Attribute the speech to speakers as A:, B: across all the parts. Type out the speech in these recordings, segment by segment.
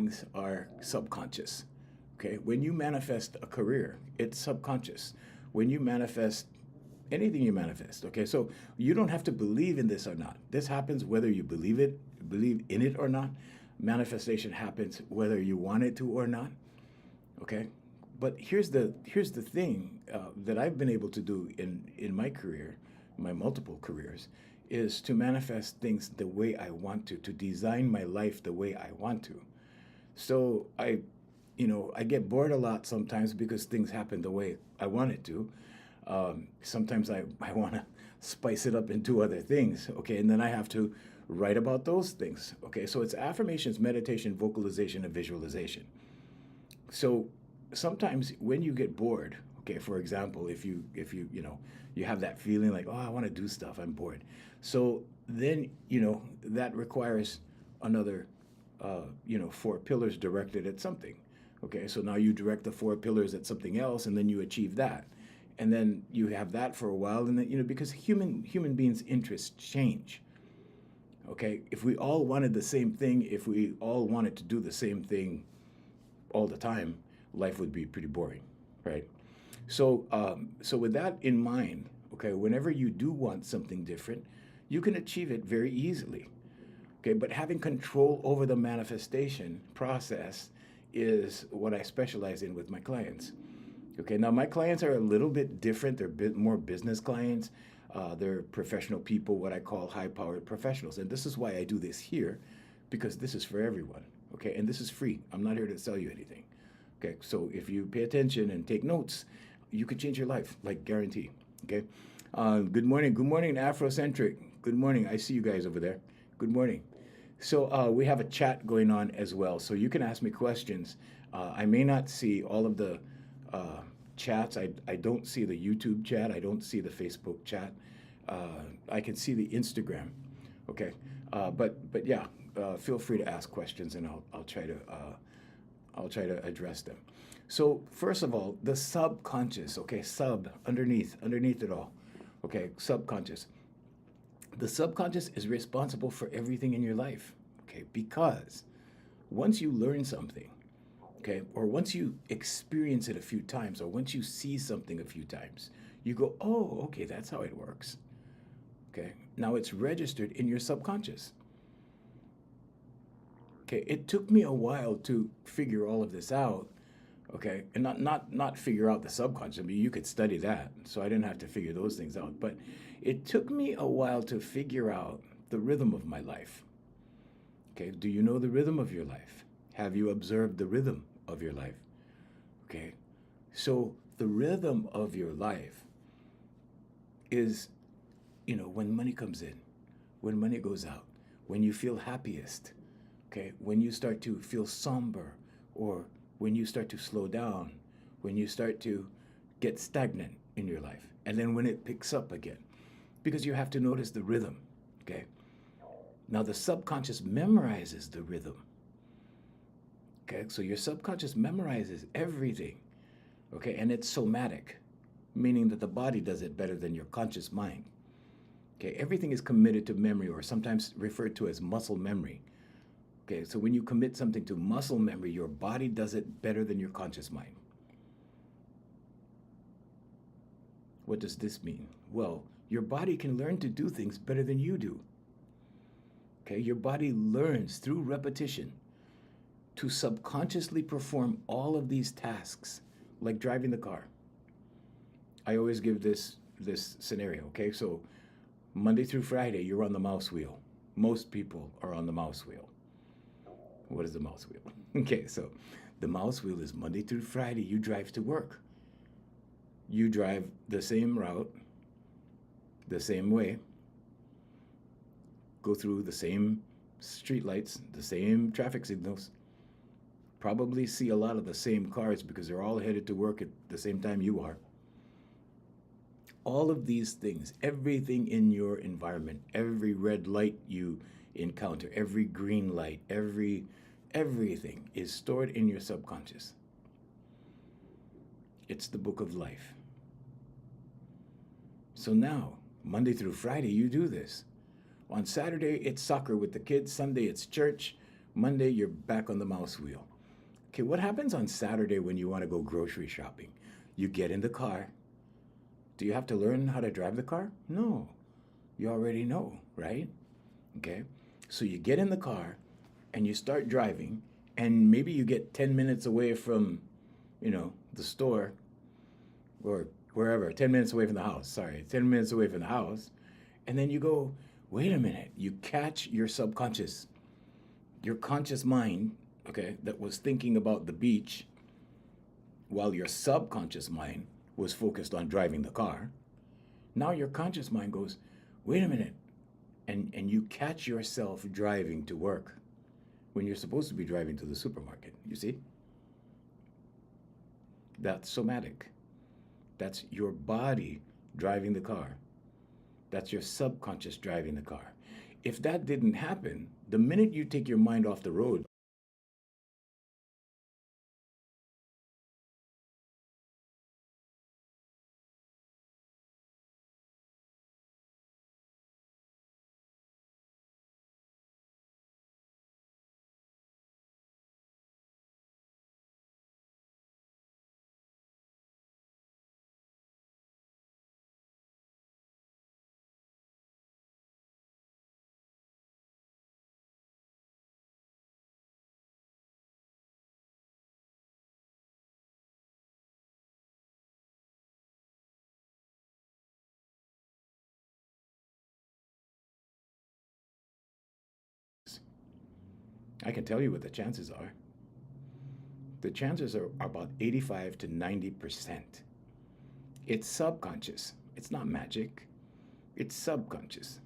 A: things are subconscious. Okay, when you manifest a career, it's subconscious. When you manifest anything you manifest, okay, so you don't have to believe in this or not. This happens whether you believe in it or not. Manifestation happens whether you want it to or not. Okay, but here's the thing that I've been able to do in my career, my multiple careers, is to manifest things the way I want to design my life the way I want to. So I get bored a lot sometimes because things happen the way I want it to. Sometimes I want to spice it up and do other things, okay? And then I have to write about those things, okay? So it's affirmations, meditation, vocalization, and visualization. So sometimes when you get bored, okay, for example, if you have that feeling like, oh, I want to do stuff, I'm bored. So then, that requires another, 4 pillars directed at something. Okay, so now you direct the 4 pillars at something else, and then you achieve that, and then you have that for a while, and then because human beings' interests change. Okay, if we all wanted the same thing, if we all wanted to do the same thing all the time, life would be pretty boring, right? So with that in mind, okay, whenever you do want something different, you can achieve it very easily. Okay, but having control over the manifestation process is what I specialize in with my clients. Okay, now my clients are a little bit different. They're a bit more business clients. They're professional people, what I call high-powered professionals. And this is why I do this here, because this is for everyone. Okay, and this is free. I'm not here to sell you anything. Okay, so if you pay attention and take notes, you could change your life, like guarantee. Okay, good morning, Afrocentric. Good morning. I see you guys over there. Good morning. So we have a chat going on as well, so you can ask me questions. I may not see all of the chats. I don't see the YouTube chat. I don't see the Facebook chat. I can see the Instagram. Okay, but yeah, feel free to ask questions, and I'll try to address them. So first of all, the subconscious. Okay, underneath it all. Okay, subconscious. The subconscious is responsible for everything in your life, okay? Because once you learn something, okay, or once you experience it a few times, or once you see something a few times, you go, oh, okay, that's how it works, okay? Now it's registered in your subconscious. Okay, it took me a while to figure all of this out, okay, and not figure out the subconscious. I mean, you could study that, so I didn't have to figure those things out, but it took me a while to figure out the rhythm of my life. Okay, do you know the rhythm of your life? Have you observed the rhythm of your life? Okay, so the rhythm of your life is, when money comes in, when money goes out, when you feel happiest, okay, when you start to feel somber, or when you start to slow down, when you start to get stagnant in your life, and then when it picks up again. Because you have to notice the rhythm, okay? Now the subconscious memorizes the rhythm, okay? So your subconscious memorizes everything, okay? And it's somatic, meaning that the body does it better than your conscious mind, okay? Everything is committed to memory, or sometimes referred to as muscle memory, okay? So when you commit something to muscle memory, your body does it better than your conscious mind. What does this mean? Well, your body can learn to do things better than you do. Okay, your body learns through repetition to subconsciously perform all of these tasks, like driving the car. I always give this scenario, okay? So Monday through Friday, you're on the mouse wheel. Most people are on the mouse wheel. What is the mouse wheel? Okay, so the mouse wheel is Monday through Friday, you drive to work. You drive the same route, the same way, go through the same street lights, the same traffic signals, probably see a lot of the same cars because they're all headed to work at the same time you are. All of these things, everything in your environment, every red light you encounter, every green light, everything is stored in your subconscious. It's the book of life. So now, Monday through Friday, you do this. On Saturday, it's soccer with the kids. Sunday, it's church. Monday, you're back on the mouse wheel. Okay, what happens on Saturday when you want to go grocery shopping? You get in the car. Do you have to learn how to drive the car? No. You already know, right? Okay. So you get in the car and you start driving, and maybe you get 10 minutes away from, the store or wherever, 10 minutes away from the house. Sorry, 10 minutes away from the house. And then you go, wait a minute. You catch your subconscious, your conscious mind, okay, that was thinking about the beach while your subconscious mind was focused on driving the car. Now your conscious mind goes, wait a minute. And you catch yourself driving to work when you're supposed to be driving to the supermarket. You see? That's somatic. That's your body driving the car. That's your subconscious driving the car. If that didn't happen, the minute you take your mind off the road, I can tell you what the chances are. The chances are about 85 to 90%. It's subconscious. It's not magic. It's subconscious.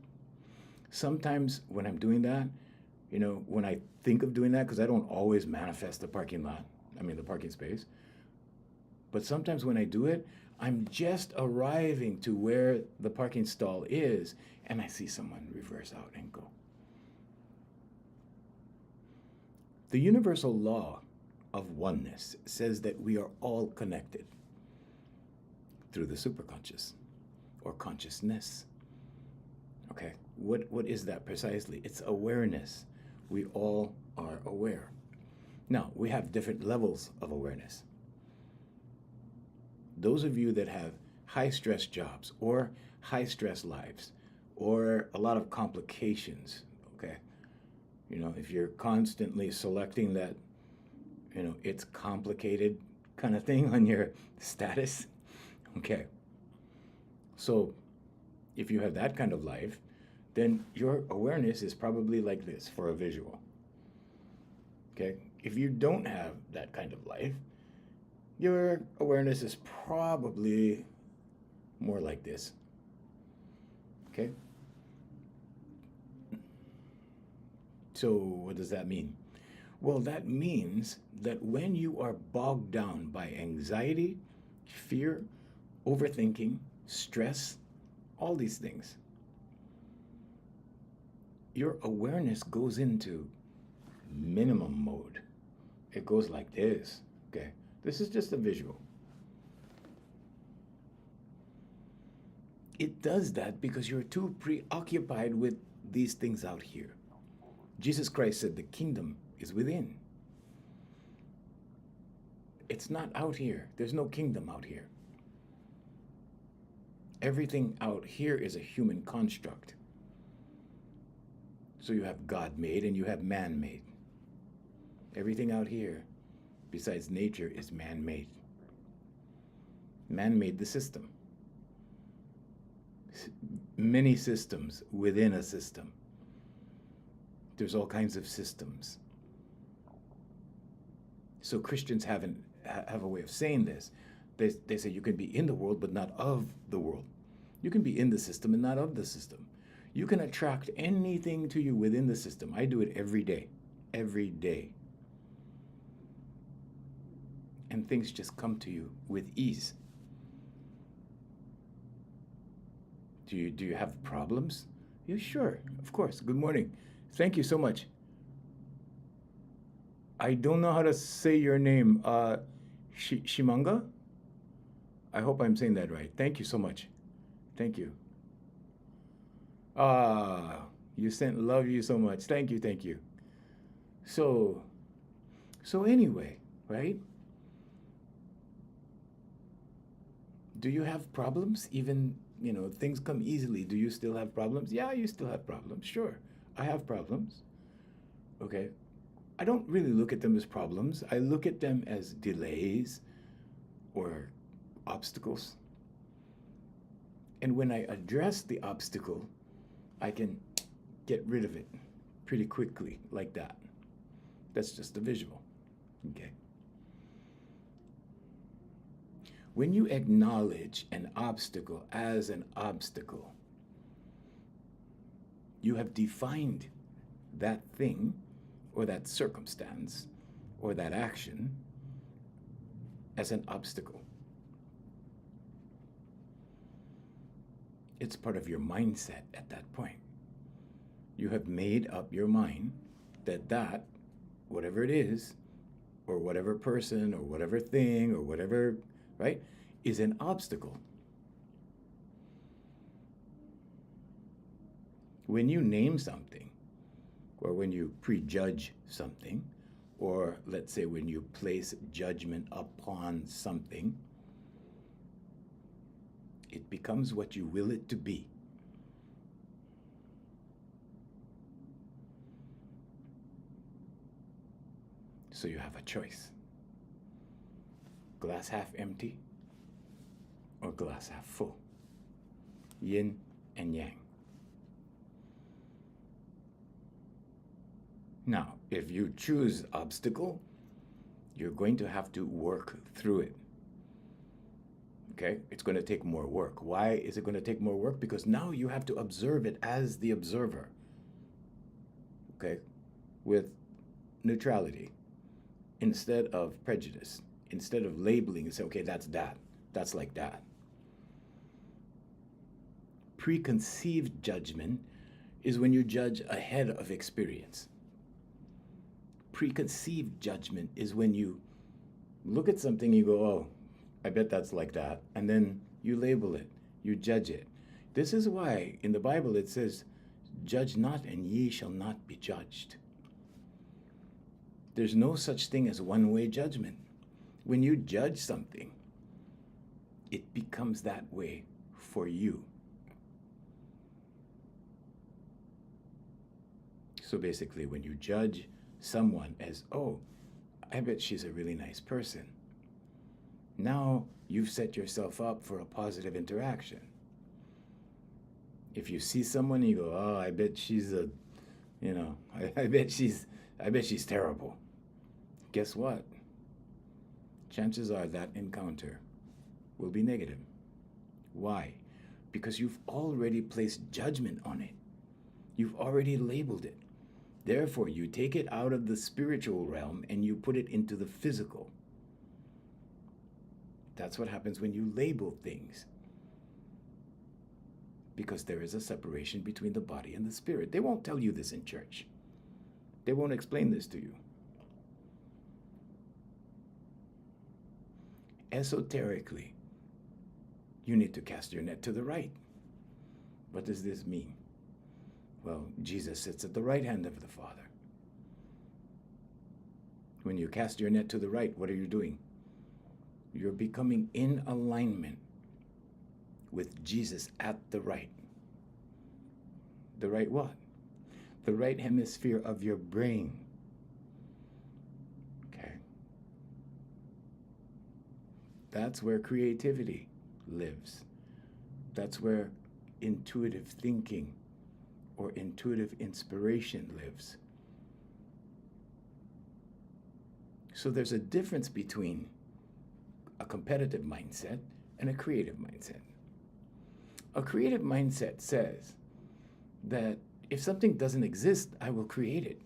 A: Sometimes when I'm doing that, when I think of doing that, because I don't always manifest the the parking space, but sometimes when I do it, I'm just arriving to where the parking stall is, and I see someone reverse out and go. The universal law of oneness says that we are all connected through the superconscious or consciousness. Okay, what is that precisely? It's awareness. We all are aware. Now, we have different levels of awareness. Those of you that have high stress jobs or high stress lives or a lot of complications, okay? If you're constantly selecting that, it's complicated kind of thing on your status, okay? So if you have that kind of life, then your awareness is probably like this for a visual, okay? If you don't have that kind of life, your awareness is probably more like this, okay? So what does that mean? Well, that means that when you are bogged down by anxiety, fear, overthinking, stress, all these things, your awareness goes into minimum mode. It goes like this, okay? This is just a visual. It does that because you're too preoccupied with these things out here. Jesus Christ said the kingdom is within. It's not out here. There's no kingdom out here. Everything out here is a human construct. So you have God-made and you have man-made. Everything out here, besides nature, is man-made. Man made the system. Many systems within a system. There's all kinds of systems. So Christians have a way of saying this. They say you can be in the world but not of the world. You can be in the system and not of the system. You can attract anything to you within the system. I do it every day. Every day. And things just come to you with ease. Do you have problems? Yeah, sure, of course. Good morning. Thank you so much. I don't know how to say your name. Shimanga? I hope I'm saying that right. Thank you so much. Thank you. You sent love you so much. Thank you, thank you. So, so anyway, right? Do you have problems? Even, things come easily. Do you still have problems? Yeah, you still have problems. Sure. I have problems. Okay. I don't really look at them as problems. I look at them as delays or obstacles. And when I address the obstacle, I can get rid of it pretty quickly, like that. That's just a visual. Okay. When you acknowledge an obstacle as an obstacle, you have defined that thing or that circumstance or that action as an obstacle. It's part of your mindset at that point. You have made up your mind that whatever it is, or whatever person, or whatever thing, or whatever, right, is an obstacle. When you name something, or when you prejudge something, or let's say when you place judgment upon something, it becomes what you will it to be. So you have a choice. Glass half empty or glass half full. Yin and yang. Now, if you choose obstacle, you're going to have to work through it. Okay? It's going to take more work. Why is it going to take more work? Because now you have to observe it as the observer. Okay? With neutrality instead of prejudice. Instead of labeling and say, okay, that's that. That's like that. Preconceived judgment is when you judge ahead of experience. Preconceived judgment is when you look at something and you go, oh, I bet that's like that. And then you label it, you judge it. This is why in the Bible it says, judge not and ye shall not be judged. There's no such thing as one-way judgment. When you judge something, it becomes that way for you. So basically, when you judge someone as, oh, I bet she's a really nice person, now you've set yourself up for a positive interaction. If you see someone and you go, oh, I bet she's I bet she's terrible. Guess what? Chances are that encounter will be negative. Why? Because you've already placed judgment on it. You've already labeled it. Therefore, you take it out of the spiritual realm and you put it into the physical. That's what happens when you label things. Because there is a separation between the body and the spirit. They won't tell you this in church. They won't explain this to you. Esoterically, you need to cast your net to the right. What does this mean? Well, Jesus sits at the right hand of the Father. When you cast your net to the right, what are you doing? You're becoming in alignment with Jesus at the right. The right what? The right hemisphere of your brain. Okay. That's where creativity lives. That's where intuitive thinking or intuitive inspiration lives. So there's a difference between a competitive mindset and a creative mindset. A creative mindset says that if something doesn't exist, I will create it.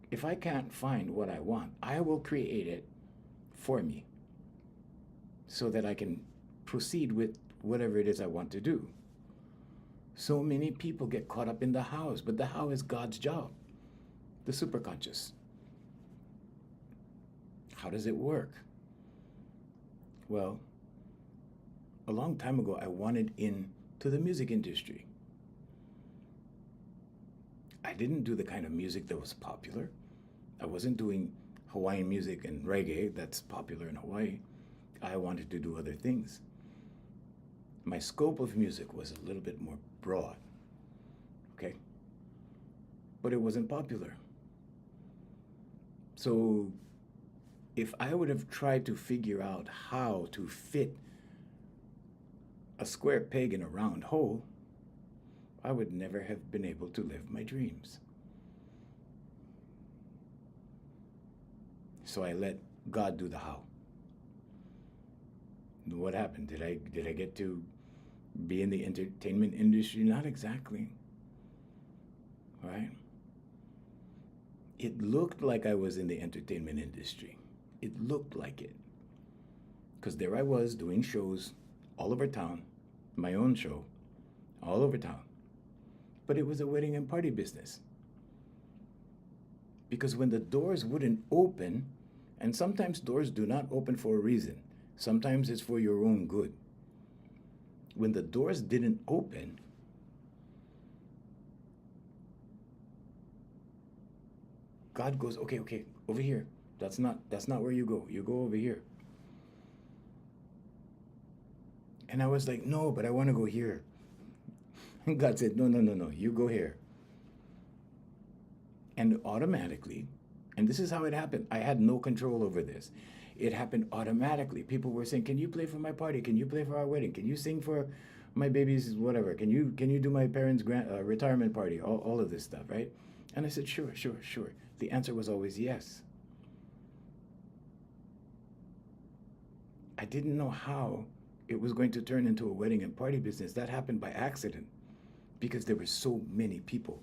A: If I can't find what I want, I will create it for me so that I can proceed with whatever it is I want to do. So many people get caught up in the hows, but the how is God's job, the superconscious. How does it work? Well, a long time ago, I wanted into the music industry. I didn't do the kind of music that was popular. I wasn't doing Hawaiian music and reggae that's popular in Hawaii. I wanted to do other things. My scope of music was a little bit more broad, okay? But it wasn't popular. So if I would have tried to figure out how to fit a square peg in a round hole, I would never have been able to live my dreams. So I let God do the how. What happened? Did I get to be in the entertainment industry? Not exactly. Right? It looked like I was in the entertainment industry. It looked like it. Because there I was doing shows all over town, my own show, all over town. But it was a wedding and party business. Because when the doors wouldn't open, and sometimes doors do not open for a reason, sometimes it's for your own good. When the doors didn't open, God goes, okay, over here. That's not where you go. You go over here. And I was like, no, but I want to go here. And God said, no, you go here. And automatically, and this is how it happened. I had no control over this. It happened automatically. People were saying, can you play for my party? Can you play for our wedding? Can you sing for my baby's whatever? Can you do my parents' retirement party? All of this stuff, right? And I said, sure. The answer was always yes. I didn't know how it was going to turn into a wedding and party business. That happened by accident because there were so many people.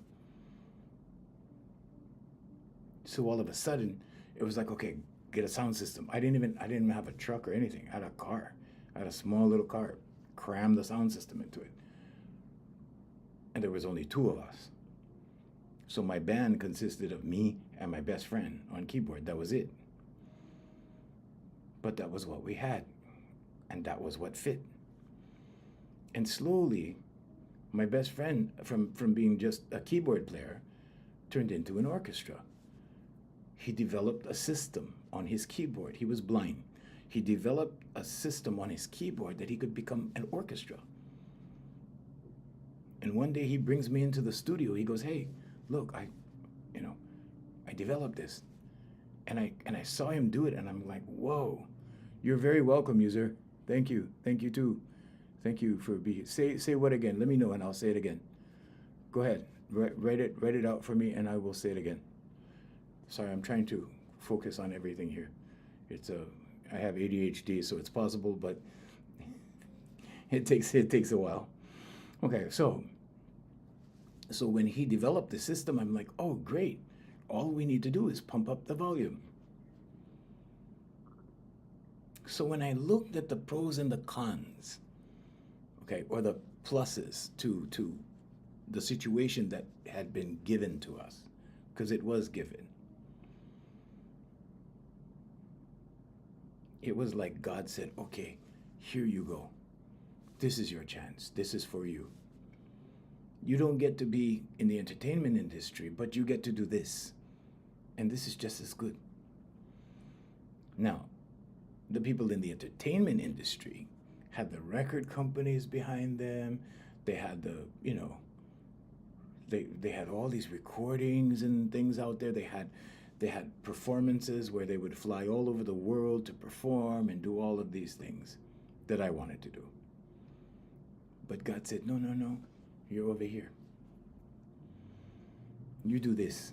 A: So all of a sudden, it was like, okay, get a sound system. I didn't even have a truck or anything. I had a car. I had a small little car. Crammed the sound system into it. And there was only 2 of us. So my band consisted of me and my best friend on keyboard. That was it. But that was what we had. And that was what fit. And slowly, my best friend, from being just a keyboard player, turned into an orchestra. He developed a system on his keyboard. He was blind. He developed a system on his keyboard that he could become an orchestra. And one day he brings me into the studio. He goes, hey, look, I developed this. And I saw him do it, and I'm like, whoa, you're very welcome, user. Thank you too. Thank you for being. Say what again? Let me know, and I'll say it again. Go ahead, write it out for me, and I will say it again. Sorry, I'm trying to focus on everything here. I have ADHD, so it's possible, but it takes a while. Okay, so when he developed the system, I'm like, oh, great. All we need to do is pump up the volume. So when I looked at the pros and the cons, okay, or the pluses to the situation that had been given to us, because it was given, it was like God said, okay, here you go. This is your chance. This is for you. You don't get to be in the entertainment industry, but you get to do this. And this is just as good. Now, the people in the entertainment industry had the record companies behind them. They had they had all these recordings and things out there. They had performances where they would fly all over the world to perform and do all of these things that I wanted to do. But God said, no, you're over here. You do this.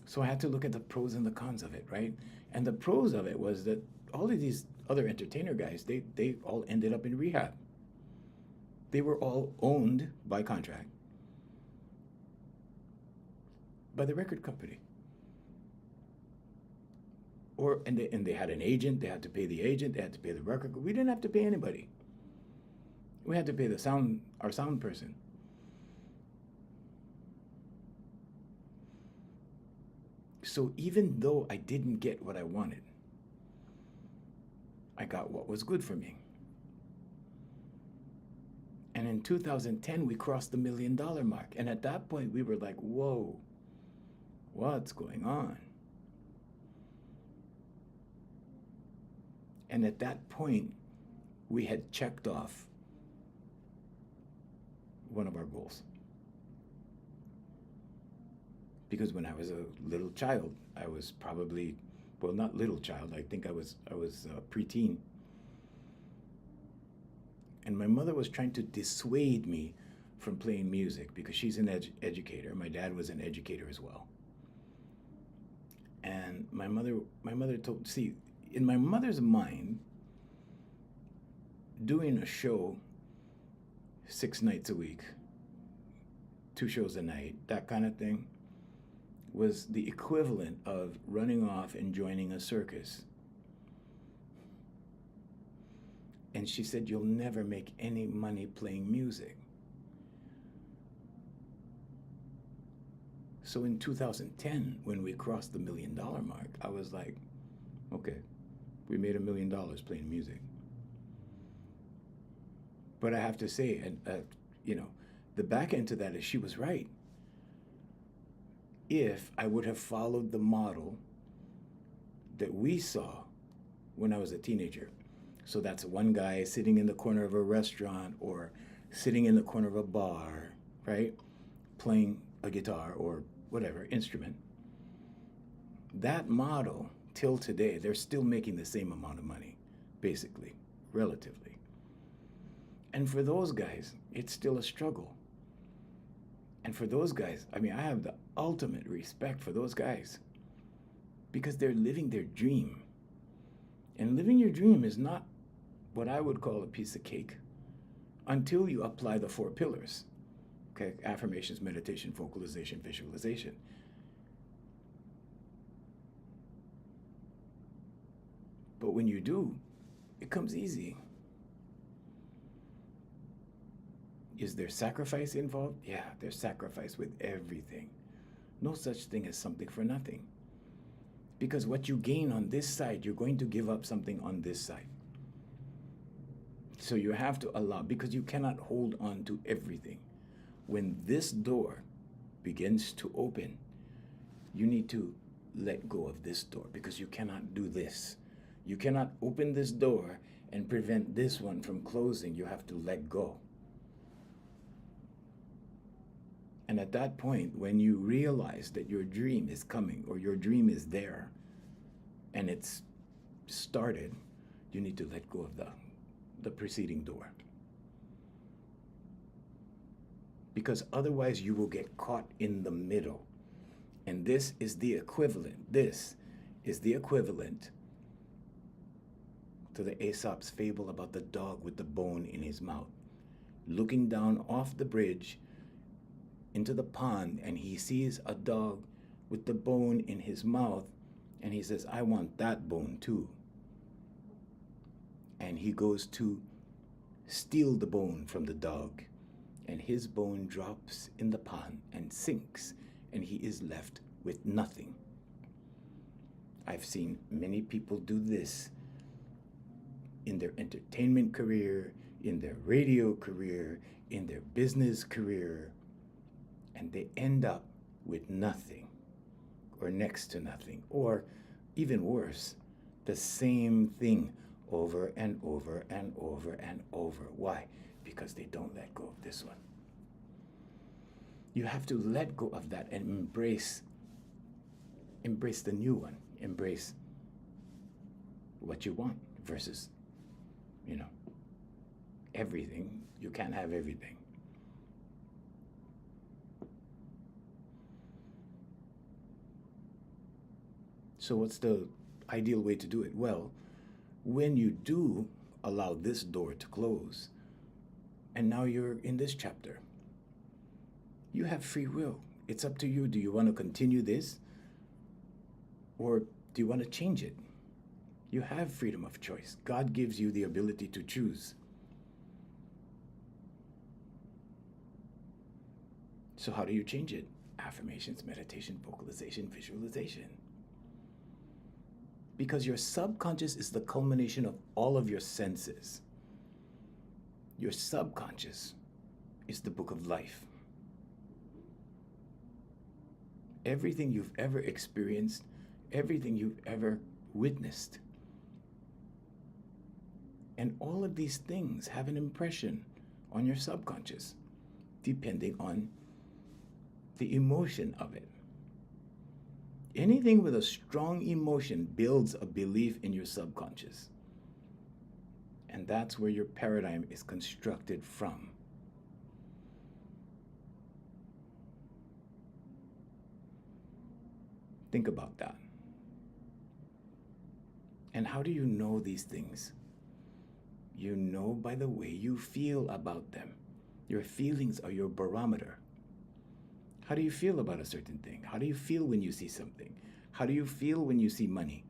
A: So I had to look at the pros and the cons of it, right? And the pros of it was that all of these other entertainer guys, they all ended up in rehab. They were all owned by contract by the record company. And they had an agent. They had to pay the agent. They had to pay the record. We didn't have to pay anybody. We had to pay our sound person. So even though I didn't get what I wanted, I got what was good for me. And in 2010, we crossed the $1 million mark. And at that point, we were like, whoa, what's going on? And at that point, we had checked off one of our goals. Because when I was a little child, I was probably, well, not little child, I think I was preteen. And my mother was trying to dissuade me from playing music because she's an educator. My dad was an educator as well. And my mother told, see, in my mother's mind, doing a show 6 nights a week, 2 shows a night, that kind of thing, was the equivalent of running off and joining a circus. And she said, you'll never make any money playing music. So in 2010, when we crossed the $1 million mark, I was like, okay, we made $1 million playing music. But I have to say, the back end to that is she was right. If I would have followed the model that we saw when I was a teenager, so that's one guy sitting in the corner of a restaurant or sitting in the corner of a bar, right? Playing a guitar or whatever instrument. That model, till today, they're still making the same amount of money, basically, relatively. And for those guys, it's still a struggle. And for those guys, I have the ultimate respect for those guys because they're living their dream. And living your dream is not what I would call a piece of cake until you apply the 4 pillars. Okay, affirmations, meditation, vocalization, visualization. But when you do, it comes easy. Is there sacrifice involved? Yeah, there's sacrifice with everything. No such thing as something for nothing. Because what you gain on this side, you're going to give up something on this side. So you have to allow, because you cannot hold on to everything. When this door begins to open, you need to let go of this door because you cannot do this. You cannot open this door and prevent this one from closing. You have to let go. And at that point, when you realize that your dream is coming or your dream is there and it's started, you need to let go of the preceding door. Because otherwise you will get caught in the middle. And this is the equivalent to the Aesop's fable about the dog with the bone in his mouth, looking down off the bridge into the pond, and he sees a dog with the bone in his mouth, and he says, I want that bone too. And he goes to steal the bone from the dog, and his bone drops in the pond and sinks, and he is left with nothing. I've seen many people do this in their entertainment career, in their radio career, in their business career, and they end up with nothing or next to nothing, or even worse, the same thing over and over and over and over. Why? Because they don't let go of this one. You have to let go of that and embrace the new one. Embrace what you want versus, everything. You can't have everything. So what's the ideal way to do it? Well, when you do allow this door to close, and now you're in this chapter, you have free will. It's up to you. Do you want to continue this? Or do you want to change it? You have freedom of choice. God gives you the ability to choose. So how do you change it? Affirmations, meditation, vocalization, visualization. Because your subconscious is the culmination of all of your senses. Your subconscious is the book of life. Everything you've ever experienced, everything you've ever witnessed, and all of these things have an impression on your subconscious, depending on the emotion of it. Anything with a strong emotion builds a belief in your subconscious. And that's where your paradigm is constructed from. Think about that. And how do you know these things? You know by the way you feel about them. Your feelings are your barometer. How do you feel about a certain thing? How do you feel when you see something? How do you feel when you see money?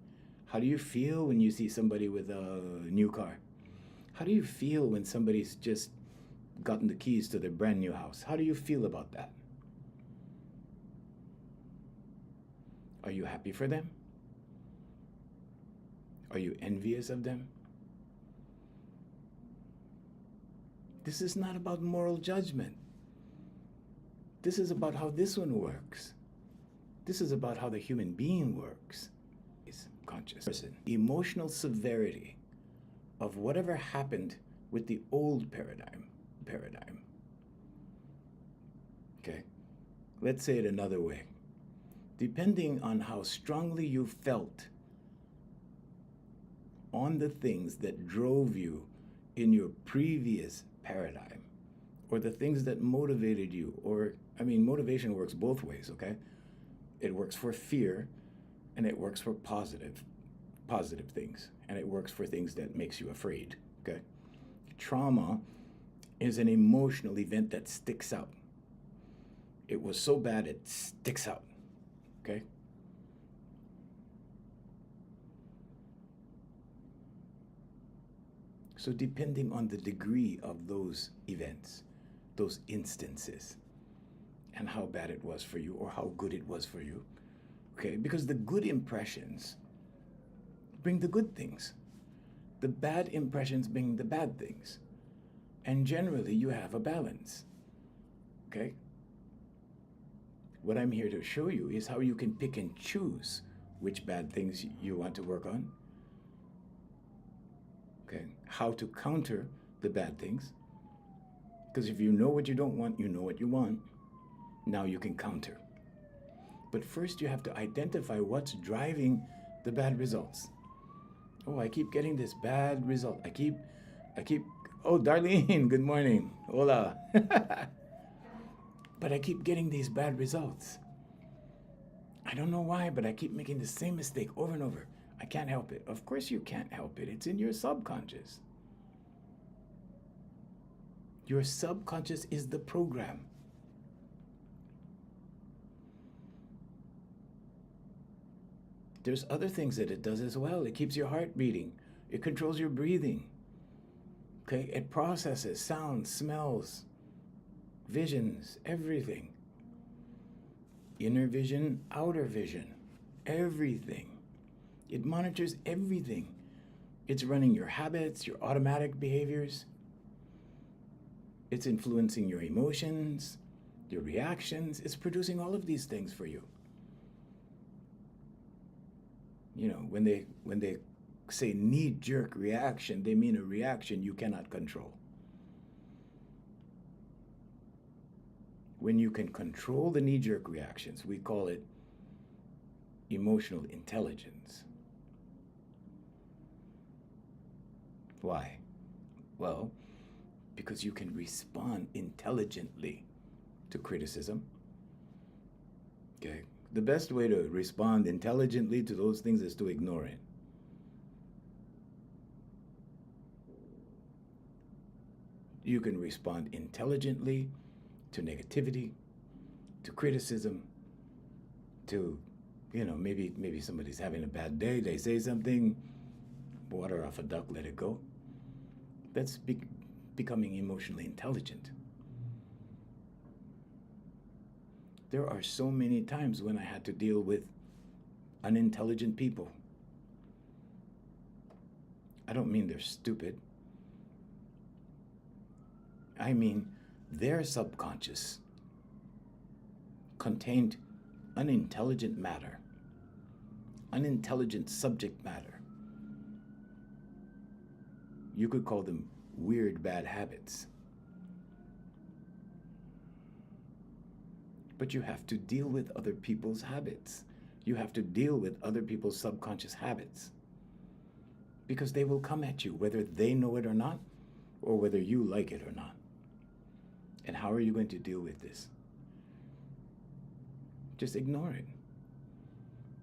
A: How do you feel when you see somebody with a new car? How do you feel when somebody's just gotten the keys to their brand new house? How do you feel about that? Are you happy for them? Are you envious of them? This is not about moral judgment. This is about how this one works. This is about how the human being works. It's conscious. Emotional severity of whatever happened with the old paradigm. Okay? Let's say it another way. Depending on how strongly you felt on the things that drove you in your previous paradigm, or the things that motivated you, motivation works both ways, okay? It works for fear, and it works for positive things, and it works for things that makes you afraid, okay? Trauma is an emotional event that sticks out. It was so bad it sticks out, okay? So depending on the degree of those events, those instances, and how bad it was for you or how good it was for you, okay? Because the good impressions bring the good things. The bad impressions bring the bad things. And generally you have a balance, okay? What I'm here to show you is how you can pick and choose which bad things you want to work on, okay? How to counter the bad things. Because if you know what you don't want, you know what you want. Now you can counter. But first you have to identify what's driving the bad results. Oh, I keep getting this bad result. I keep, oh, Darlene, good morning. Hola. But I keep getting these bad results. I don't know why, but I keep making the same mistake over and over. I can't help it. Of course you can't help it. It's in your subconscious. Your subconscious is the program. There's other things that it does as well. It keeps your heart beating. It controls your breathing. Okay? It processes sounds, smells, visions, everything. Inner vision, outer vision, everything. It monitors everything. It's running your habits, your automatic behaviors. It's influencing your emotions, your reactions. It's producing all of these things for you. You know, when they say knee-jerk reaction, they mean a reaction you cannot control. When you can control the knee-jerk reactions, we call it emotional intelligence. Why? Well, because you can respond intelligently to criticism. Okay? The best way to respond intelligently to those things is to ignore it. You can respond intelligently to negativity, to criticism, to, maybe somebody's having a bad day, they say something, water off a duck, let it go. That's becoming emotionally intelligent. There are so many times when I had to deal with unintelligent people. I don't mean they're stupid. I mean, their subconscious contained unintelligent matter, unintelligent subject matter. You could call them weird bad habits. But you have to deal with other people's habits. You have to deal with other people's subconscious habits. Because they will come at you, whether they know it or not, or whether you like it or not. And how are you going to deal with this? Just ignore it.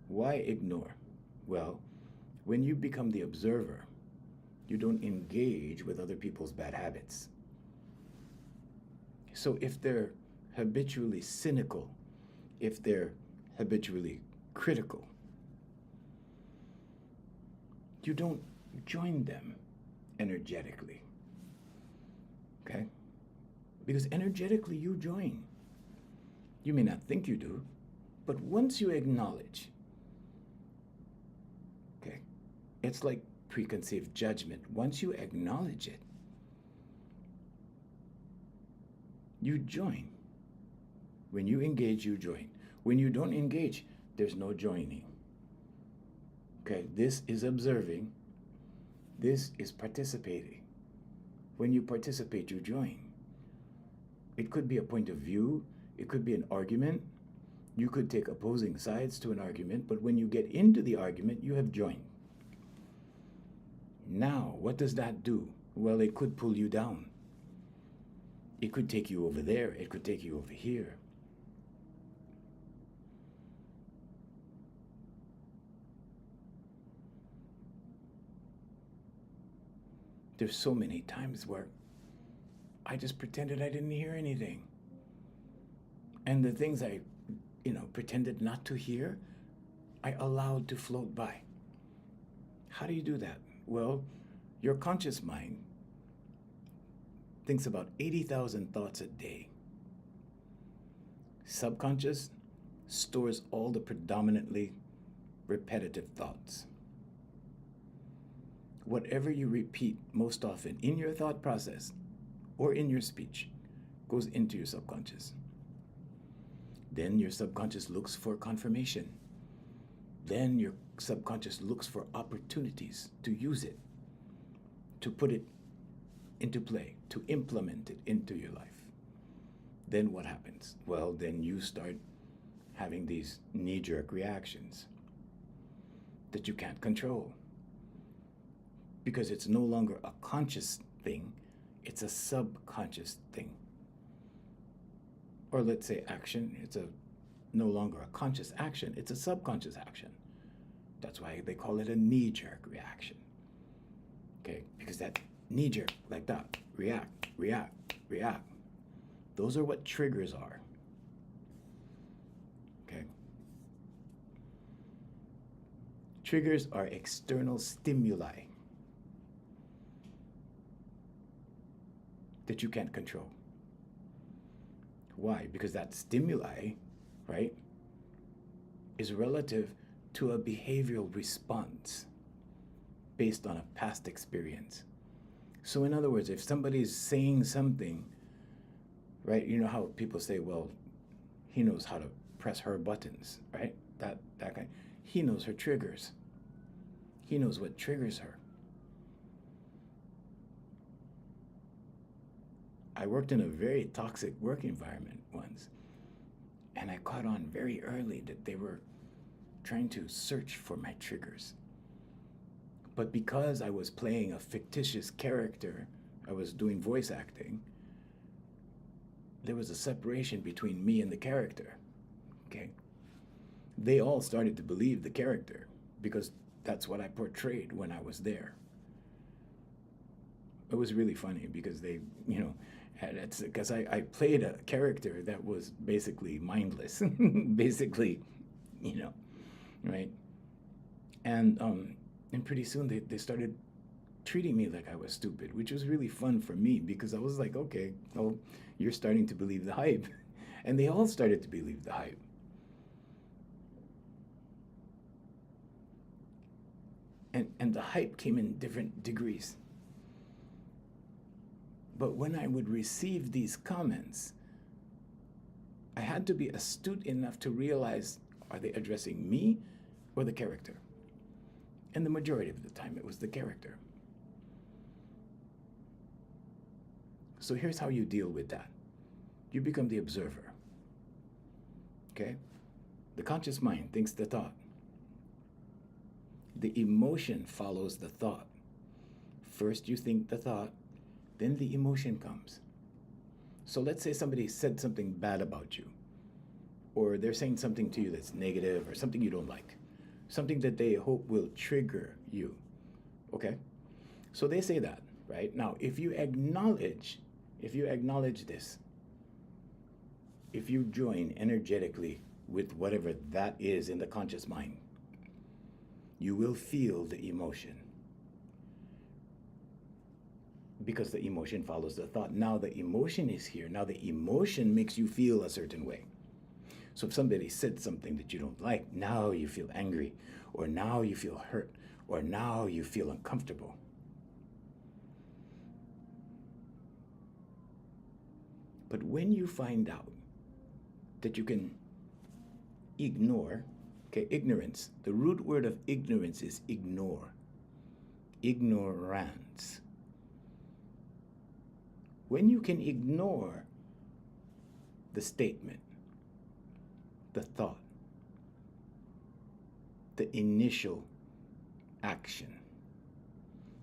A: Why ignore? Well, when you become the observer, you don't engage with other people's bad habits. So if they're habitually cynical, if they're habitually critical, you don't join them energetically. Okay? Because energetically you join. You may not think you do, but once you acknowledge, okay, it's like preconceived judgment. Once you acknowledge it, you join. When you engage, you join. When you don't engage, there's no joining. Okay, this is observing. This is participating. When you participate, you join. It could be a point of view. It could be an argument. You could take opposing sides to an argument, but when you get into the argument, you have joined. Now, what does that do? Well, it could pull you down. It could take you over there. It could take you over here. There's so many times where I just pretended I didn't hear anything. And the things I, pretended not to hear, I allowed to float by. How do you do that? Well, your conscious mind thinks about 80,000 thoughts a day. Subconscious stores all the predominantly repetitive thoughts. Whatever you repeat most often in your thought process or in your speech goes into your subconscious. Then your subconscious looks for confirmation. Then your subconscious looks for opportunities to use it, to put it into play, to implement it into your life. Then what happens? Well, then you start having these knee-jerk reactions that you can't control. Because it's no longer a conscious thing, it's a subconscious thing. Or let's say action, it's no longer a conscious action, it's a subconscious action. That's why they call it a knee-jerk reaction. Okay, because that knee-jerk, like that, react, react, react. Those are what triggers are. Okay? Triggers are external stimuli that you can't control. Why? Because that stimuli, right, is relative to a behavioral response based on a past experience. So in other words, if somebody's saying something, right, you know how people say, well, he knows how to press her buttons, right? That guy, he knows her triggers. He knows what triggers her. I worked in a very toxic work environment once, and I caught on very early that they were trying to search for my triggers. But because I was playing a fictitious character, I was doing voice acting, there was a separation between me and the character, okay? They all started to believe the character because that's what I portrayed when I was there. It was really funny because they, it's because I played a character that was basically mindless, basically, right? And pretty soon they started treating me like I was stupid, which was really fun for me because I was like, okay, well, you're starting to believe the hype. And they all started to believe the hype. And the hype came in different degrees. But when I would receive these comments, I had to be astute enough to realize, are they addressing me or the character? And the majority of the time, it was the character. So here's how you deal with that. You become the observer. Okay? The conscious mind thinks the thought. The emotion follows the thought. First you think the thought, then the emotion comes. So let's say somebody said something bad about you, or they're saying something to you that's negative, or something you don't like, something that they hope will trigger you. Okay? So they say that, right? Now, if you acknowledge this, if you join energetically with whatever that is in the conscious mind, you will feel the emotion. Because the emotion follows the thought. Now the emotion is here. Now the emotion makes you feel a certain way. So if somebody said something that you don't like, now you feel angry, or now you feel hurt, or now you feel uncomfortable. But when you find out that you can ignore, okay, ignorance, the root word of ignorance is ignore, ignorance. When you can ignore the statement, the thought, the initial action,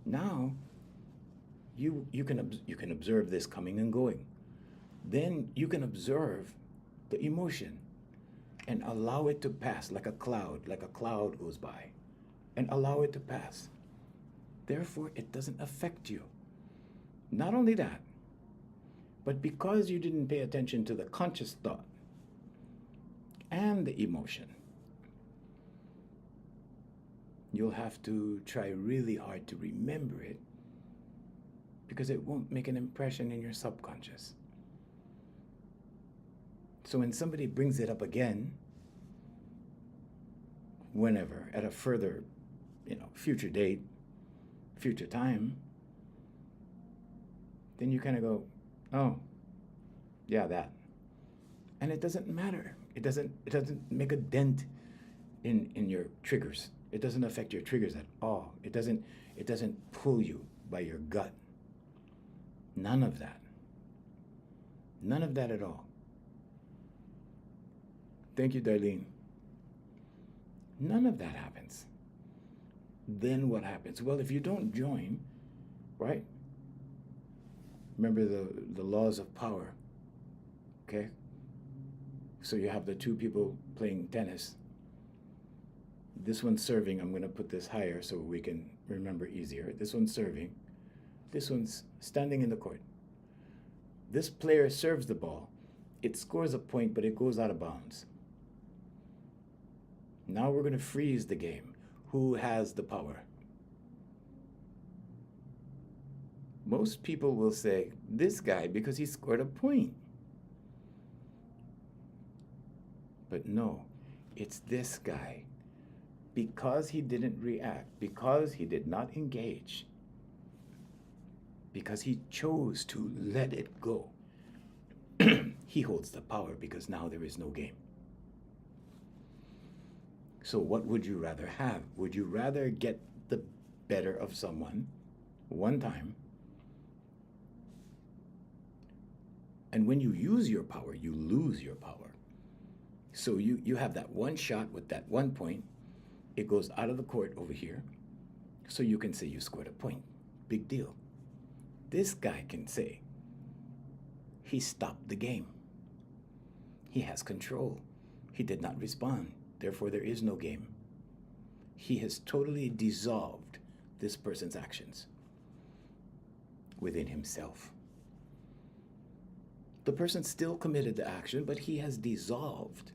A: now you can observe this coming and going. Then you can observe the emotion and allow it to pass like a cloud goes by, and allow it to pass. Therefore, it doesn't affect you. Not only that, but because you didn't pay attention to the conscious thought and the emotion, you'll have to try really hard to remember it, because it won't make an impression in your subconscious. So when somebody brings it up again, whenever, at a further, future date, future time, then you kind of go, oh, yeah, that. And it doesn't matter. It doesn't make a dent in your triggers. It doesn't affect your triggers at all. It doesn't pull you by your gut. None of that. None of that at all. Thank you, Darlene. None of that happens. Then what happens? Well, if you don't join, right? Remember the laws of power, okay? So you have the two people playing tennis. This one's serving. I'm going to put this higher so we can remember easier. This one's serving. This one's standing in the court. This player serves the ball. It scores a point, but it goes out of bounds. Now we're going to freeze the game. Who has the power? Most people will say, this guy, because he scored a point. But no, it's this guy. Because he didn't react, because he did not engage, because he chose to let it go, he holds the power, because now there is no game. So what would you rather have? Would you rather get the better of someone one time, and when you use your power, you lose your power? So you have that one shot with that 1 point. It goes out of the court over here. So you can say you scored a point. Big deal. This guy can say he stopped the game. He has control. He did not respond. Therefore, there is no game. He has totally dissolved this person's actions within himself. The person still committed the action, but he has dissolved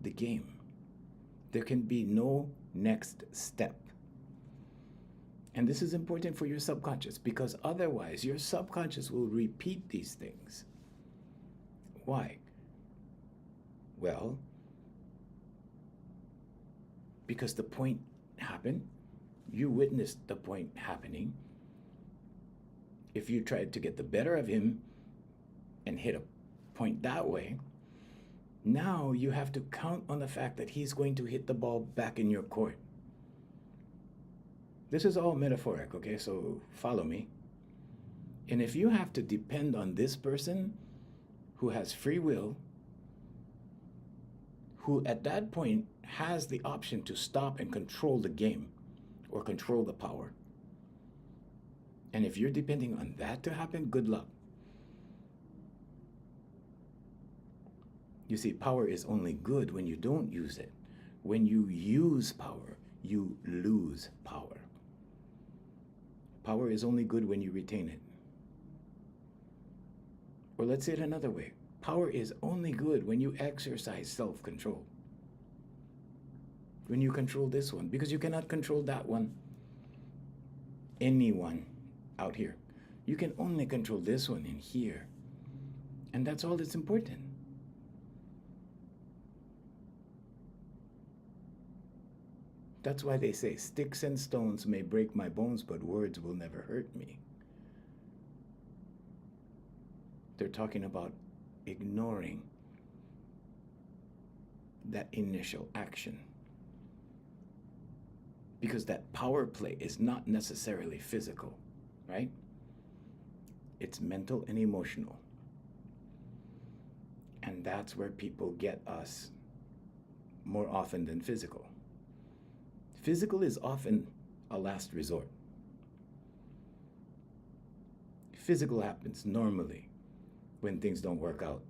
A: the game. There can be no next step. And this is important for your subconscious, because otherwise your subconscious will repeat these things. Why? Well, because the point happened, you witnessed the point happening. if you tried to get the better of him and hit a point that way, now you have to count on the fact that he's going to hit the ball back in your court. This is all metaphoric, okay? So follow me. And if you have to depend on this person who has free will, who at that point has the option to stop and control the game or control the power, and if you're depending on that to happen, good luck. You see, power is only good when you don't use it. When you use power, you lose power. Power is only good when you retain it. Or let's say it another way. Power is only good when you exercise self-control. When you control this one, because you cannot control that one. Anyone out here. You can only control this one in here. And that's all that's important. That's why they say, sticks and stones may break my bones, but words will never hurt me. They're talking about ignoring that initial action. Because that power play is not necessarily physical, right? It's mental and emotional. And that's where people get us more often than physical. Physical is often a last resort. Physical happens normally when things don't work out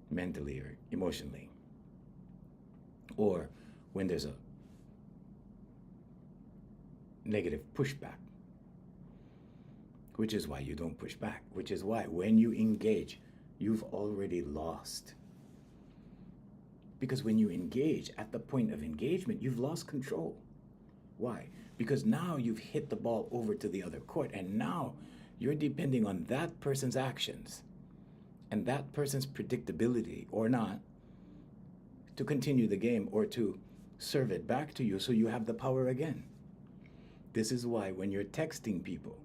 A: mentally or emotionally, or when there's a negative pushback, which is why you don't push back, which is why when you engage, you've already lost. Because when you engage, at the point of engagement, you've lost control. Why? Because now you've hit the ball over to the other court, and now you're depending on that person's actions and that person's predictability or not to continue the game or to serve it back to you so you have the power again. This is why when you're texting people,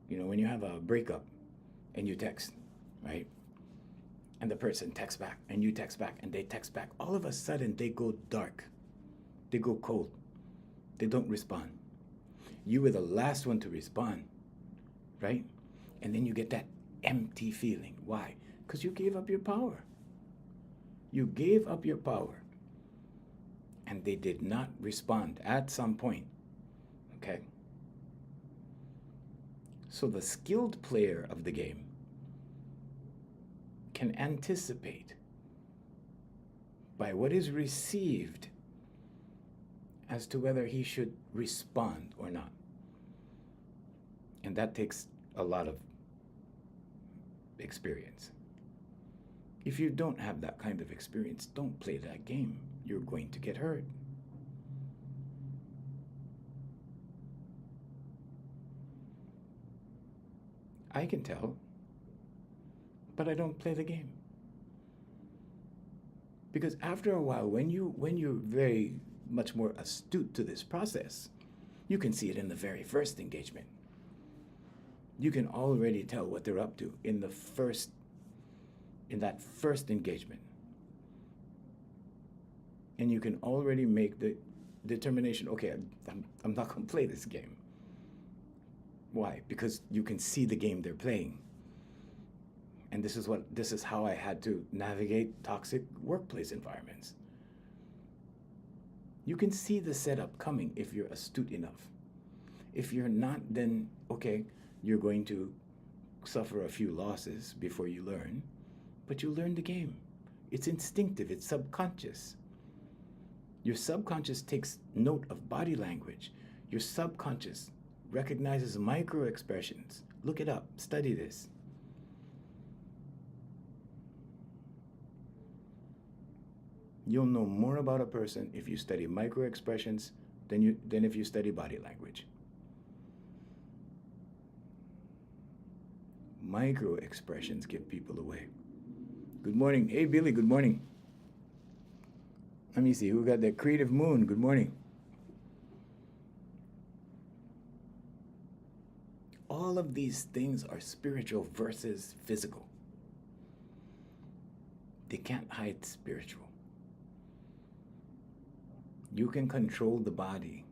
A: when you have a breakup and you text, right? And the person texts back and you text back and they text back, all of a sudden they go dark. They go cold. They don't respond. You were the last one to respond, right? And then you get that empty feeling. Why? Because you gave up your power. You gave up your power. And they did not respond at some point. Okay? So the skilled player of the game can anticipate by what is received as to whether he should respond or not. And that takes a lot of experience. If you don't have that kind of experience, don't play that game. You're going to get hurt. I can tell, but I don't play the game. Because after a while, when you're very much more astute to this process, you can see it in the very first engagement. You can already tell what they're up to in that first engagement. And you can already make the determination, okay, I'm not going to play this game. Why? Because you can see the game they're playing. And this is how I had to navigate toxic workplace environments. You can see the setup coming if you're astute enough. If you're not, then okay, you're going to suffer a few losses before you learn, but you learn the game. It's instinctive, it's subconscious. Your subconscious takes note of body language. Your subconscious recognizes micro expressions. Look it up, study this. You'll know more about a person if you study micro expressions than if you study body language. Micro expressions give people away. Good morning. Hey, Billy, good morning. Let me see, who got that creative moon? Good morning. All all of these things are spiritual versus physical. They can't hide spiritual. You can control the body.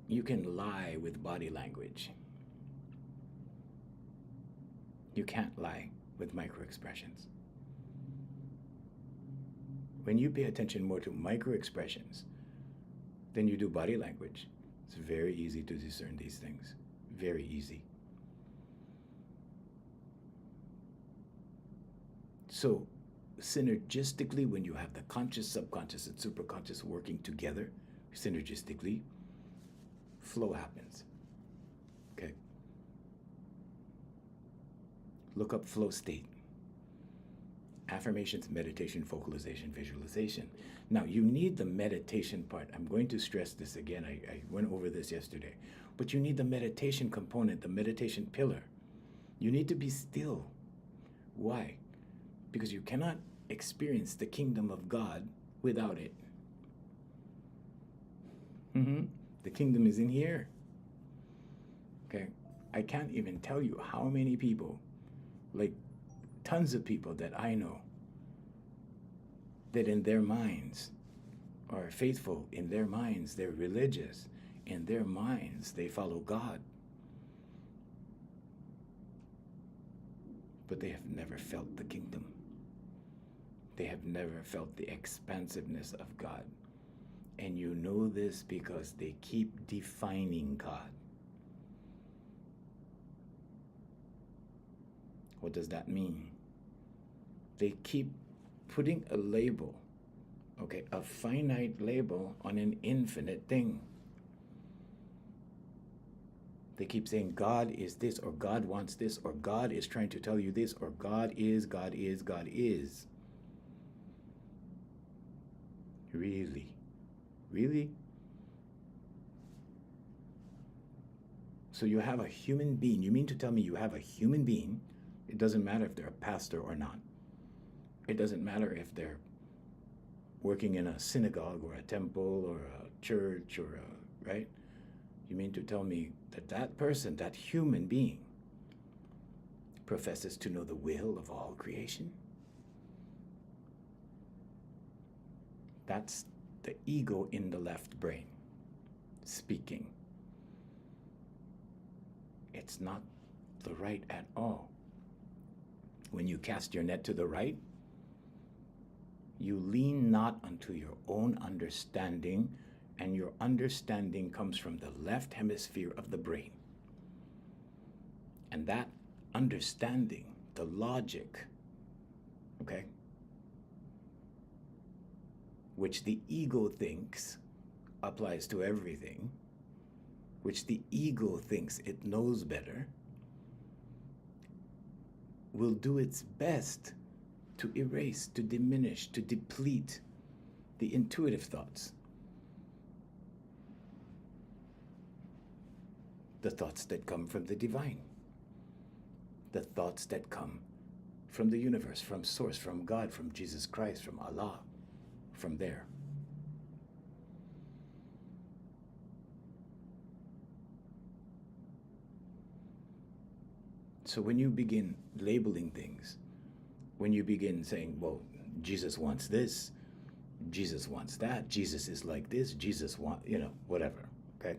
A: You can lie with body language. You can't lie with micro-expressions. When you pay attention more to micro-expressions than you do body language, it's very easy to discern these things. Very easy. So, synergistically, when you have the conscious, subconscious, and superconscious working together, synergistically, flow happens. Okay? Look up flow state. Affirmations, meditation, focalization, visualization. Now, you need the meditation part. I'm going to stress this again. I went over this yesterday. But you need the meditation component, the meditation pillar. You need to be still. Why? Because you cannot experience the kingdom of God without it. The kingdom is in here. Okay? I can't even tell you how many people, like tons of people that I know, that in their minds are faithful, in their minds they're religious, in their minds they follow God. But they have never felt the kingdom. They have never felt the expansiveness of God. And you know this because they keep defining God. What does that mean? They keep putting a label, okay, a finite label on an infinite thing. They keep saying God is this, or God wants this, or God is trying to tell you this, or God is, God is, God is. Really? Really? So you have a human being. You mean to tell me you have a human being? It doesn't matter if they're a pastor or not. It doesn't matter if they're working in a synagogue or a temple or a church or a, right? You mean to tell me that that person, that human being, professes to know the will of all creation? That's the ego in the left brain speaking. It's not the right at all. When you cast your net to the right, you lean not unto your own understanding, and your understanding comes from the left hemisphere of the brain. And that understanding, the logic, okay, which the ego thinks applies to everything, which the ego thinks it knows better, will do its best to erase, to diminish, to deplete the intuitive thoughts. The thoughts that come from the divine. The thoughts that come from the universe, from source, from God, from Jesus Christ, from Allah, from there. So when you begin labeling things, when you begin saying, well, Jesus wants this, Jesus wants that, Jesus is like this, Jesus wants, whatever, okay?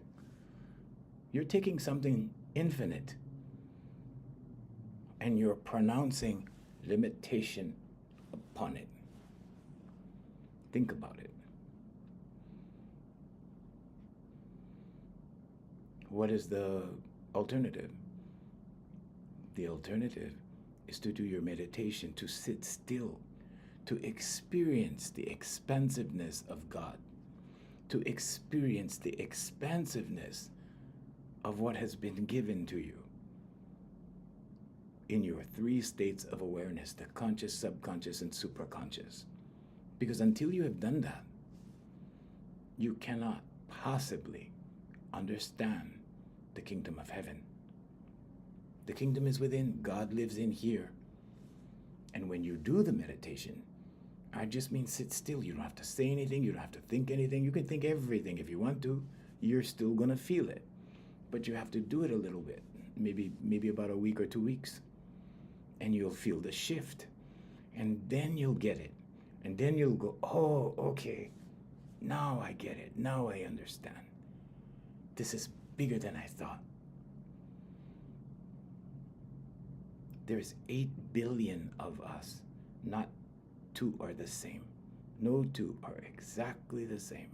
A: You're taking something infinite and you're pronouncing limitation upon it. Think about it. What is the alternative? The alternative is to do your meditation, to sit still, to experience the expansiveness of God, to experience the expansiveness of what has been given to you in your three states of awareness, the conscious, subconscious, and superconscious. Because until you have done that, you cannot possibly understand the kingdom of heaven. The kingdom is within. God lives in here. And when you do the meditation, I just mean sit still. You don't have to say anything. You don't have to think anything. You can think everything if you want to. You're still going to feel it. but you have to do it a little bit, maybe about a week or 2 weeks, and you'll feel the shift, and then you'll get it, and then you'll go, oh, okay, now I get it, now I understand. This is bigger than I thought. There's 8 billion of us. Not 2 are the same. No 2 are exactly the same.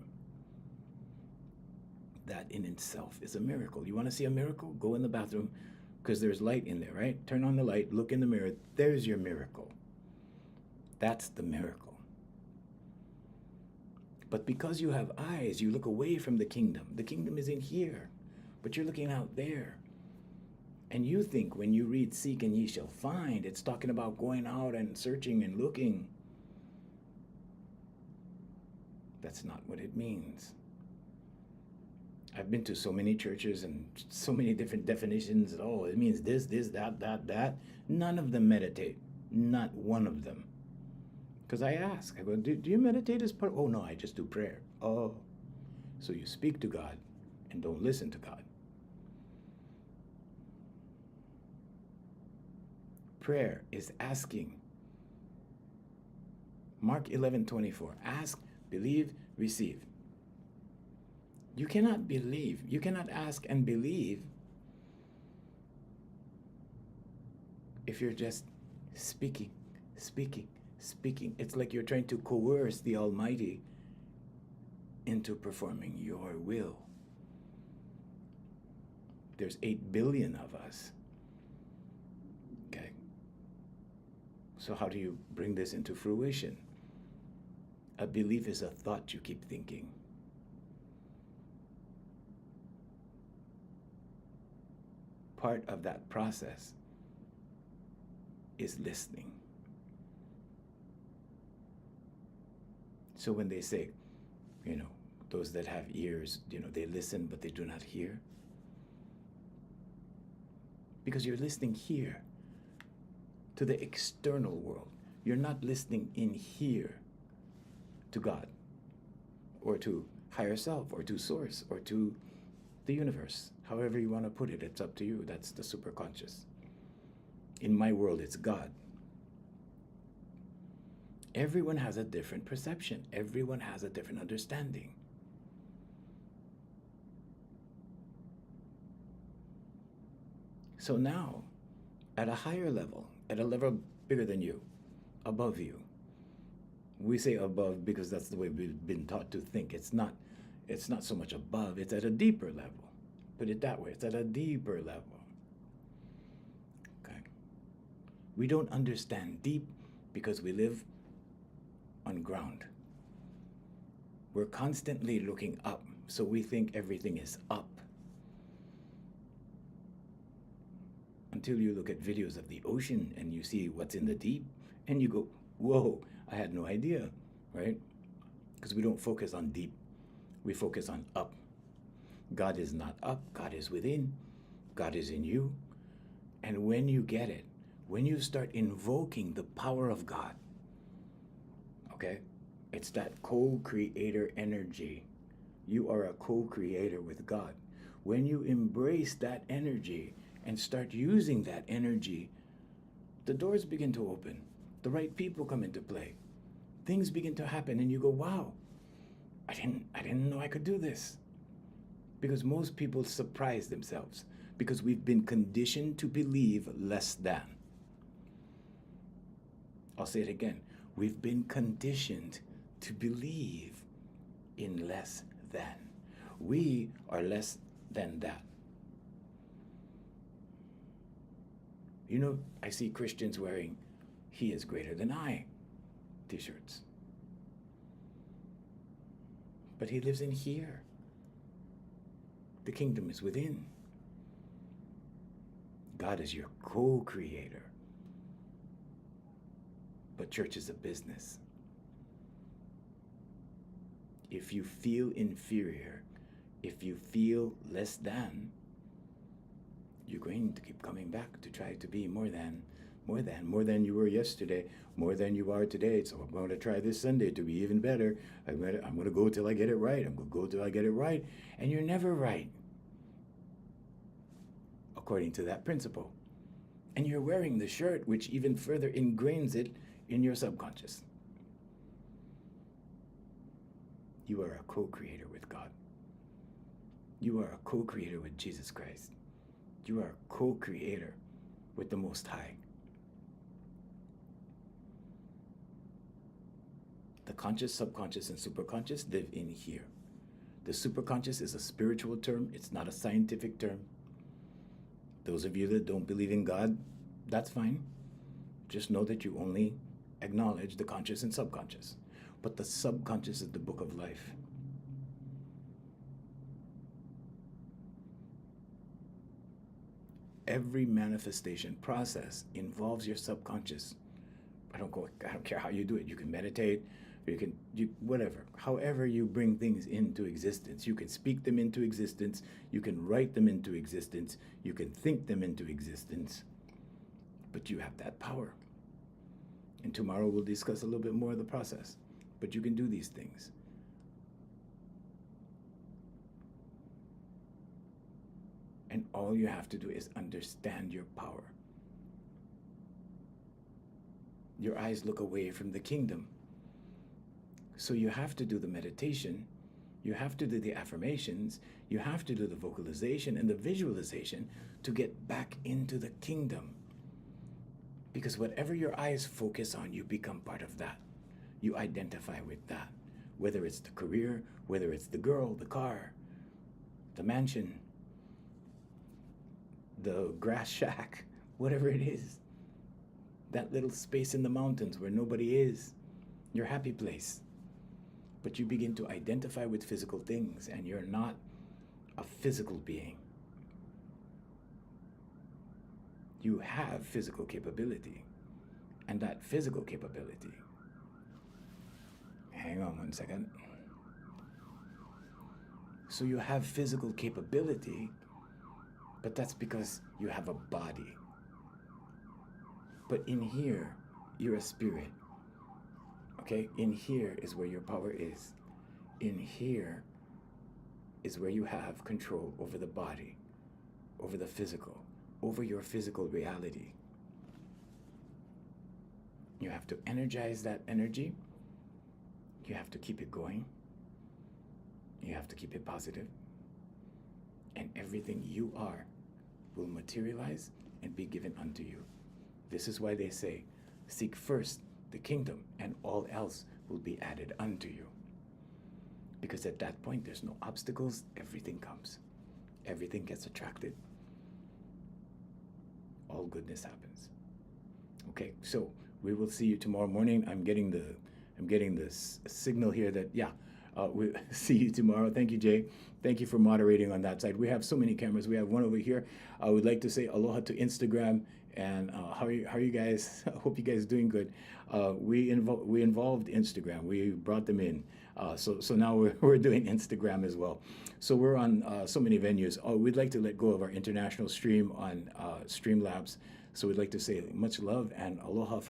A: That in itself is a miracle. You want to see a miracle? Go in the bathroom, because there's light in there, right? Turn on the light, look in the mirror. There's your miracle. That's the miracle. But because you have eyes, you look away from the kingdom. The kingdom is in here, but you're looking out there. And you think when you read seek and ye shall find, it's talking about going out and searching and looking. That's not what it means. I've been to so many churches and so many different definitions. Oh, it means this, that. None of them meditate. Not one of them. Because I ask, I go, do you meditate as part? Oh, no, I just do prayer. Oh, so you speak to God and don't listen to God. Prayer is asking. Mark 11:24. Ask, believe, receive. You cannot believe. You cannot ask and believe if you're just speaking. It's like you're trying to coerce the Almighty into performing your will. There's 8 billion of us. Okay. So how do you bring this into fruition? A belief is a thought you keep thinking. Part of that process is listening. So when they say, those that have ears, they listen, but they do not hear. Because you're listening here to the external world. You're not listening in here to God, or to higher self, or to source, or to the universe. However you want to put it, it's up to you. That's the superconscious. In my world, it's God. Everyone has a different perception. Everyone has a different understanding. So now, at a higher level, at a level bigger than you, above you, we say above because that's the way we've been taught to think. It's not so much above, it's at a deeper level. Put it that way, it's at a deeper level. Okay. We don't understand deep because we live on ground. We're constantly looking up, so we think everything is up. Until you look at videos of the ocean and you see what's in the deep, and you go, whoa, I had no idea, right? Because we don't focus on deep, we focus on up. God is not up, God is within, God is in you. And when you get it, when you start invoking the power of God, okay, it's that co-creator energy. You are a co-creator with God. When you embrace that energy and start using that energy, the doors begin to open. The right people come into play. Things begin to happen and you go, wow, I didn't know I could do this. Because most people surprise themselves because we've been conditioned to believe less than. I'll say it again. We've been conditioned to believe in less than. We are less than that. I see Christians wearing "He is greater than I" t-shirts. But He lives in here. The kingdom is within. God is your co-creator. But church is a business. If you feel inferior, if you feel less than, you're going to keep coming back to try to be more than you were yesterday, more than you are today. So I'm going to try this Sunday to be even better. I'm going to go till I get it right. I'm going to go till I get it right. And you're never right. according to that principle. And you're wearing the shirt, which even further ingrains it in your subconscious. You are a co-creator with God. You are a co-creator with Jesus Christ. You are a co-creator with the Most High. The conscious, subconscious, and superconscious live in here. The superconscious is a spiritual term. It's not a scientific term. Those of you that don't believe in God, that's fine. Just know that you only acknowledge the conscious and subconscious. But the subconscious is the book of life. Every manifestation process involves your subconscious. I don't care how you do it. You can meditate, whatever. However you bring things into existence. You can speak them into existence. You can write them into existence. You can think them into existence. But you have that power. And tomorrow we'll discuss a little bit more of the process. But you can do these things. And all you have to do is understand your power. Your eyes look away from the kingdom. So you have to do the meditation. You have to do the affirmations. You have to do the vocalization and the visualization to get back into the kingdom. Because whatever your eyes focus on, you become part of that. You identify with that. Whether it's the career, whether it's the girl, the car, the mansion, the grass shack, whatever it is. That little space in the mountains where nobody is, your happy place. But you begin to identify with physical things, and you're not a physical being. You have physical capability, and that physical capability, hang on one second. So you have physical capability, but that's because you have a body. But in here, you're a spirit. Okay? In here is where your power is. In here is where you have control over the body, over the physical, over your physical reality. You have to energize that energy. You have to keep it going. You have to keep it positive. And everything you are will materialize and be given unto you. This is why they say, seek first the kingdom, and all else will be added unto you. Because at that point, there's no obstacles. Everything comes. Everything gets attracted. All goodness happens. Okay, so we will see you tomorrow morning. I'm getting the signal here that, we'll see you tomorrow. Thank you, Jay. Thank you for moderating on that side. We have so many cameras. We have one over here. I would like to say aloha to Instagram. And how are you guys? I hope you guys are doing good. We involved Instagram. We brought them in. So now we're doing Instagram as well. So we're on so many venues. We'd like to let go of our international stream on Streamlabs. So we'd like to say much love and aloha.